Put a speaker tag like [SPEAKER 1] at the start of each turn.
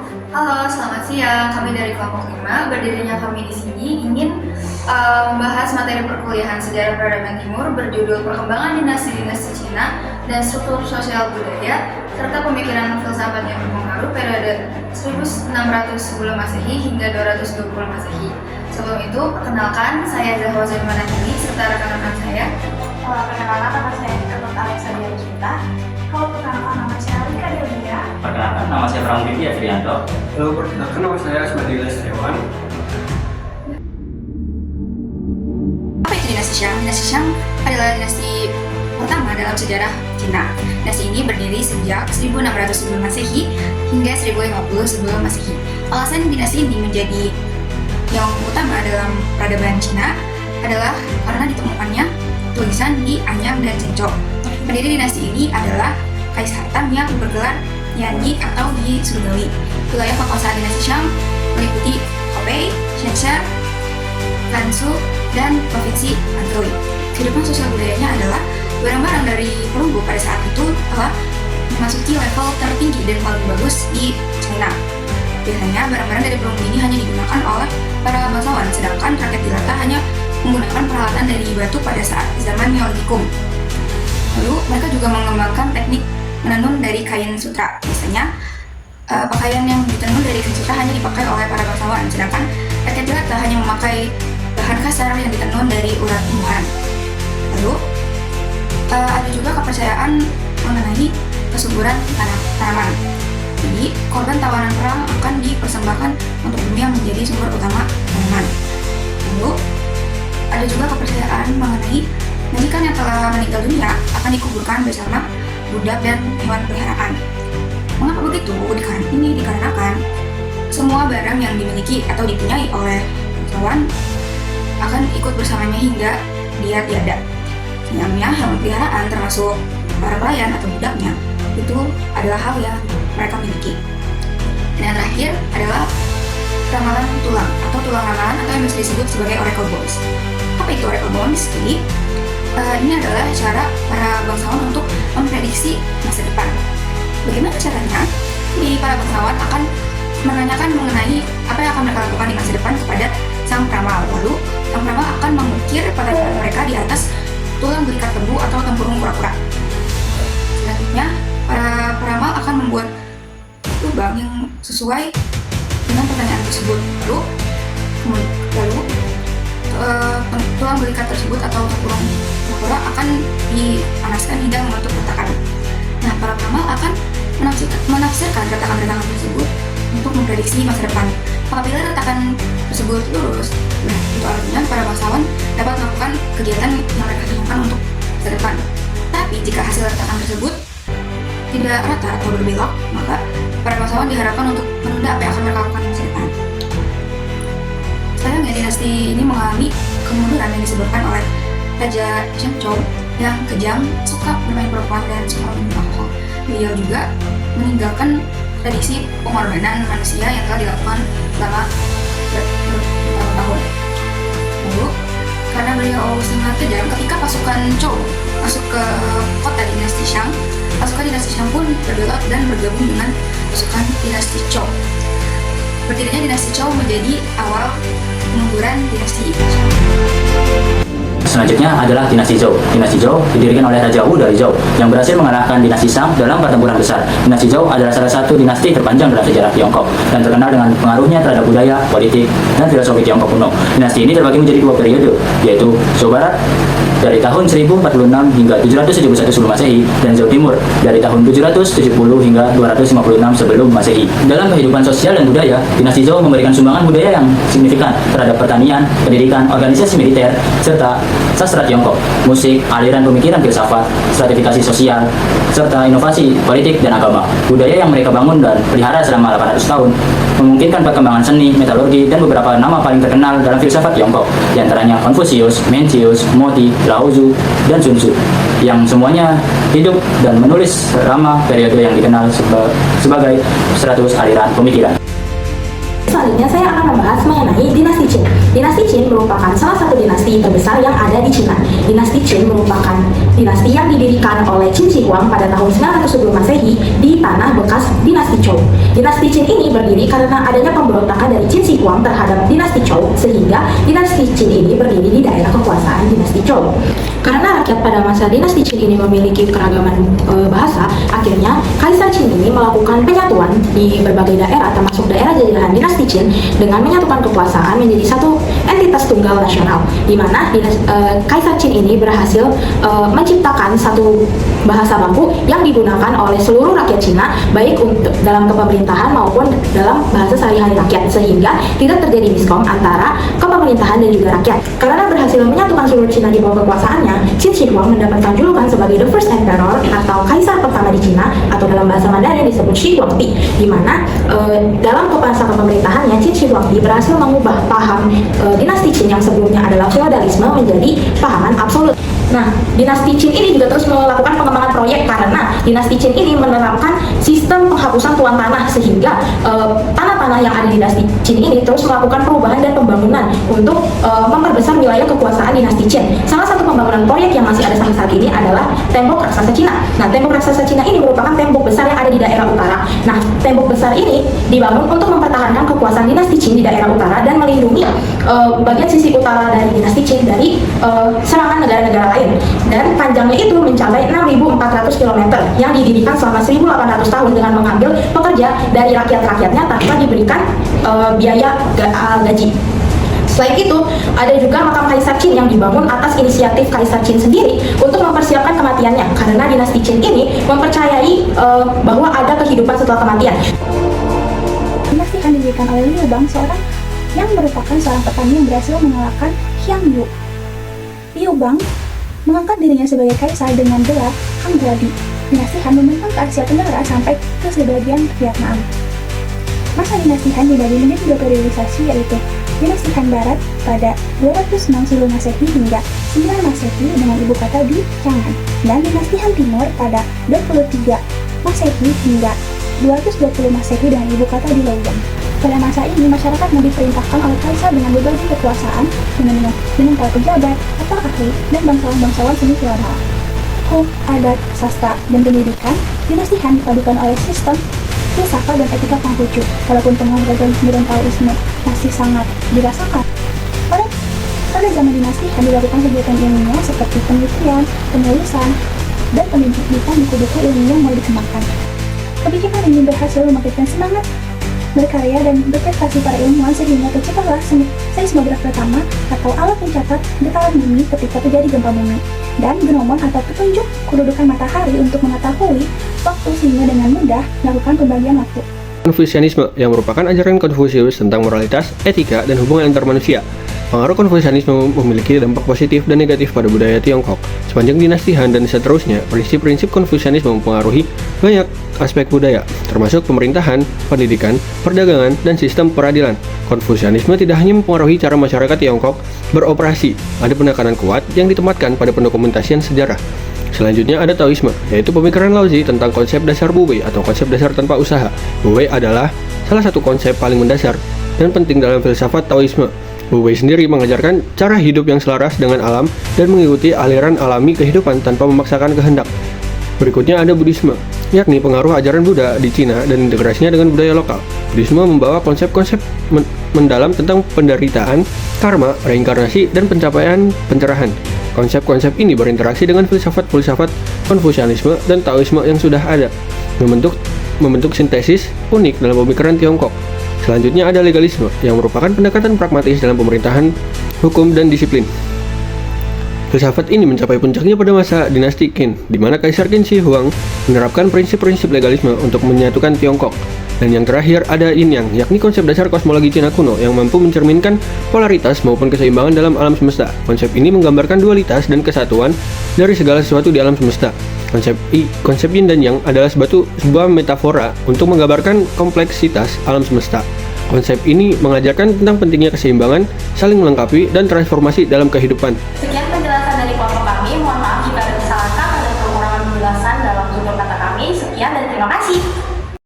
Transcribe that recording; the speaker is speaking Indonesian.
[SPEAKER 1] Halo, selamat siang. Kami dari kelompok 5. Berdirinya kami di sini ingin membahas materi perkuliahan sejarah peradaban timur berjudul Perkembangan Dinasti-Dinasti Cina dan Struktur Sosial Budaya serta Pemikiran Filsafat yang Berpengaruh periode 1600 sebelum Masehi hingga 220 Masehi. Sebelum itu, perkenalkan saya Zahwa Zaimanahini serta rekan-rekan saya.
[SPEAKER 2] Perkenalkan nama saya Ketut Alexandria Cinta. Perkenalkan nama saya Alika Delia.
[SPEAKER 3] Perkenalkan, nama saya Pramudiki Afrianto.
[SPEAKER 4] Halo, perkenalkan nama saya Asmadi Lestewan.
[SPEAKER 1] Apa itu dinasti Shang? Dinasti Shang adalah dinasti pertama dalam sejarah Cina. Dinasti ini berdiri sejak 1600 sebelum Masehi hingga 1050 sebelum Masehi. Alasan dinasti ini menjadi yang utama dalam peradaban Cina adalah karena ditemukannya tulisan di Anyang dan Zhengzhou. Pendiri dinasti ini adalah Kaisar Tang yang bergelar Yanyi atau Yi Surgawi. Wilayah kekuasaan dinasti Shang meliputi Hebei, Shaanxi, Gansu, dan provinsi Anhui. Kehidupan sosial budayanya adalah barang-barang dari perunggu pada saat itu telah memasuki level tertinggi dan paling bagus di China. Biasanya barang-barang dari perunggu ini hanya digunakan oleh para bangsawan, sedangkan rakyat jelata hanya menggunakan peralatan dari batu pada saat zaman Neolitikum. Lalu mereka juga mengembangkan teknik menenun dari kain sutra. Biasanya pakaian yang ditenun dari kain sutra hanya dipakai oleh para bangsawan, sedangkan rakyat jelata hanya memakai bahan kasar yang ditenun dari urat tumbuhan. Lalu ada juga kepercayaan mengenai kesuburan tanaman. Jadi korban tawanan perang akan dipersembahkan untuk bumi yang menjadi sumber utama tanaman. Lalu ada juga kepercayaan mengenai majikan yang telah meninggal dunia akan dikuburkan bersama budak dan hewan peliharaan. Mengapa begitu? Ini dikarenakan semua barang yang dimiliki atau dipunyai oleh bangsawan akan ikut bersamanya hingga dia tiada. Sebenarnya hewan peliharaan termasuk para pelayan atau budaknya itu adalah hal yang mereka miliki. Dan yang terakhir adalah ramalan tulang atau tulang ramalan atau yang bisa disebut sebagai oracle bones. Apa itu oracle bones? Jadi ini adalah cara para bangsawan untuk memprediksi masa depan. Bagaimana caranya? Jadi para bangsawan akan menanyakan mengenai apa yang akan mereka lakukan di masa depan kepada sang peramal. Lalu sang peramal akan mengukir pertanyaan mereka di atas tulang belikat lembu atau tempurung kura-kura. Selanjutnya, para peramal akan membuat lubang yang sesuai dengan pertanyaan tersebut. Lalu tulang belikat tersebut atau tempurung kura-kura akan dipanaskan hingga membentuk retakan. Nah, para peramal akan menafsirkan retakan-retakan tersebut untuk memprediksi masa depan. Apabila retakan tersebut lurus, itu artinya para bangsawan dapat melakukan kegiatan yang mereka inginkan untuk masa depan. Tapi jika hasil retakan tersebut tidak rata atau berbelok, maka para bangsawan diharapkan untuk menunda apa yang akan mereka lakukan di masa depan. Sayangnya dinasti ini mengalami kemunduran yang disebabkan oleh Raja Zhengzhou yang kejam, suka bermain perempuan dan suka minum alkohol. Beliau juga meninggalkan tradisi pengorbanan manusia yang telah dilakukan selama bertahun-tahun. Lalu, karena beliau sangat kejam, ketika pasukan Zhou masuk ke kota dinasti Shang, pasukan dinasti Shang pun berbelot dan bergabung dengan pasukan dinasti Zhou. Berdirinya dinasti Zhou menjadi awal kemunduran dinasti Shang.
[SPEAKER 3] Selanjutnya adalah dinasti Zhou. Dinasti Zhou didirikan oleh Raja Wu dari Zhou yang berhasil mengalahkan dinasti Shang dalam pertempuran besar. Dinasti Zhou adalah salah satu dinasti terpanjang dalam sejarah Tiongkok dan terkenal dengan pengaruhnya terhadap budaya, politik, dan filosofi Tiongkok kuno. Dinasti ini terbagi menjadi dua periode, yaitu Zhou Barat dari tahun 1046 hingga 771 sebelum Masehi dan Zhou Timur dari tahun 770 hingga 256 sebelum Masehi. Dalam kehidupan sosial dan budaya, dinasti Zhou memberikan sumbangan budaya yang signifikan terhadap pertanian, pendidikan, organisasi militer, serta sastra Tiongkok, musik, aliran pemikiran filsafat, stratifikasi sosial, serta inovasi politik dan agama. Budaya yang mereka bangun dan pelihara selama 800 tahun memungkinkan perkembangan seni, metalurgi, dan beberapa nama paling terkenal dalam filsafat Tiongkok, di antaranya Confucius, Mencius, Moti, Lao Tzu, dan Sun Tzu, yang semuanya hidup dan menulis selama periode yang dikenal sebagai 100 aliran pemikiran.
[SPEAKER 5] Selanjutnya saya akan membahas mengenai dinasti Qin. Dinasti Qin merupakan salah satu dinasti terbesar yang ada di Cina. Dinasti Qin merupakan dinasti yang didirikan oleh Qin Shi Huang pada tahun 900 sebelum Masehi di tanah bekas dinasti Zhou. Dinasti Qin ini berdiri karena adanya pemberontakan dari Qin Shi Huang terhadap dinasti Zhou, sehingga dinasti Qin ini berdiri di daerah kekuasaan dinasti Zhou. Karena rakyat pada masa dinasti Qin ini memiliki keragaman bahasa, akhirnya Kaisar Qin ini melakukan penyatuan di berbagai daerah, termasuk daerah jajahan dinasti Qin, dengan menyatukan kekuasaan menjadi satu entitas tunggal nasional, di mana Kaisar Qin ini berhasil menciptakan satu bahasa baku yang digunakan oleh seluruh rakyat Cina, baik untuk dalam kepemerintahan maupun dalam bahasa sehari-hari rakyat, sehingga tidak terjadi miskom antara kepemerintahan dan juga rakyat. Karena berhasil menyatukan seluruh Cina di bawah kekuasaannya, Qin Shi Huang mendapatkan julukan sebagai the first emperor atau kaisar pertama di Cina, atau dalam bahasa Mandarin disebut Shi Huangdi, di mana dalam masa kepemerintahannya Qin Shi Huangdi berhasil mengubah paham dinasti Qin yang sebelumnya adalah feodalisme menjadi pahaman absolut. Nah, dinasti Qin ini juga terus melakukan pengembangan proyek karena dinasti Qin ini menerapkan sistem penghapusan tuan tanah, sehingga tanah-tanah yang ada di dinasti Qin ini terus melakukan perubahan dan pembangunan untuk memperbesar wilayah kekuasaan dinasti Qin. Salah satu pembangunan proyek yang masih ada sampai saat ini adalah tembok raksasa Cina. Nah, tembok raksasa Cina ini merupakan tembok besar yang ada di daerah utara. Nah, tembok besar ini dibangun untuk mempertahankan kekuasaan dinasti Qin di daerah utara dan melindungi bagian sisi utara dari dinasti Qin dari serangan negara-negara lain. Dan panjangnya itu mencapai 6.400 km yang didirikan selama 1.800 tahun dengan mengambil pekerja dari rakyat-rakyatnya tanpa diberikan biaya gaji. Selain itu, ada juga makam Kaisar Qin yang dibangun atas inisiatif Kaisar Qin sendiri untuk mempersiapkan kematiannya, karena dinasti Qin ini mempercayai bahwa ada kehidupan setelah kematian.
[SPEAKER 2] Dinasti Han didirikan oleh Liu Bang, seorang yang merupakan seorang petani yang berhasil mengalahkan Xiang Yu. Liu Bang mengangkat dirinya sebagai kaisar dengan gelar Han Guadi. Dinasti Han membentang ke Asia Tenggara sampai ke sebagian Vietnam. Masa dinasti Han dibagi menjadi dua periodisasi, yaitu dinasti Han Barat pada 206 sebelum Masehi hingga 9 Masehi dengan ibu kota di Chang'an, dan dinasti Han Timur pada 23 Masehi hingga 220 Masehi dengan ibu kota di Luoyang. Pada masa ini, masyarakat diperintahkan oleh kaisar dengan berbagai kekuasaan dengan para pejabat, atau ahli, dan bangsawan-bangsawan seni feodal. Hukum, adat, sastra, dan pendidikan, dinasti Han dipadukan oleh sistem filsafat dan etika Konghucu. Walaupun pengaruh dan Taoisme masih sangat dirasakan, pada zaman dinasti Han dilakukan kegiatan ilmiah seperti penelitian, penulisan, dan pendidikan buku-buku ilmiah yang mulai dikembangkan. Kebijakan ini berhasil membangkitkan semangat berkarya dan berprestasi para ilmuwan, sehingga terciptalah seismograf pertama atau alat pencatat getaran bumi ketika terjadi gempa bumi, dan gnomon atau petunjuk kedudukan matahari untuk mengetahui waktu, sehingga dengan mudah melakukan pembagian waktu.
[SPEAKER 4] Konfusianisme yang merupakan ajaran Konfusius tentang moralitas, etika, dan hubungan antar manusia. Pengaruh Konfusianisme memiliki dampak positif dan negatif pada budaya Tiongkok. Sepanjang dinasti Han dan seterusnya, prinsip-prinsip Konfusianisme mempengaruhi banyak aspek budaya, termasuk pemerintahan, pendidikan, perdagangan, dan sistem peradilan. Konfusianisme tidak hanya mempengaruhi cara masyarakat Tiongkok beroperasi, ada penekanan kuat yang ditempatkan pada pendokumentasian sejarah. Selanjutnya ada Taoisme, yaitu pemikiran Laozi tentang konsep dasar Wu Wei atau konsep dasar tanpa usaha. Wu Wei adalah salah satu konsep paling mendasar dan penting dalam filsafat Taoisme. Wu Wei sendiri mengajarkan cara hidup yang selaras dengan alam dan mengikuti aliran alami kehidupan tanpa memaksakan kehendak. Berikutnya ada Buddhisme, yakni pengaruh ajaran Buddha di Cina dan integrasinya dengan budaya lokal. Buddhisme membawa konsep-konsep mendalam tentang penderitaan, karma, reinkarnasi, dan pencapaian pencerahan. Konsep-konsep ini berinteraksi dengan filsafat-filsafat Konfusianisme dan Taoisme yang sudah ada, membentuk sintesis unik dalam pemikiran Tiongkok. Selanjutnya ada legalisme, yang merupakan pendekatan pragmatis dalam pemerintahan, hukum, dan disiplin. Filsafat ini mencapai puncaknya pada masa dinasti Qin, di mana Kaisar Qin Shi Huang menerapkan prinsip-prinsip legalisme untuk menyatukan Tiongkok. Dan yang terakhir ada Yin Yang, yakni konsep dasar kosmologi Cina kuno yang mampu mencerminkan polaritas maupun keseimbangan dalam alam semesta. Konsep ini menggambarkan dualitas dan kesatuan dari segala sesuatu di alam semesta. Konsep Yin dan Yang adalah sebuah metafora untuk menggambarkan kompleksitas alam semesta. Konsep ini mengajarkan tentang pentingnya keseimbangan, saling melengkapi, dan transformasi dalam kehidupan.
[SPEAKER 1] Sekian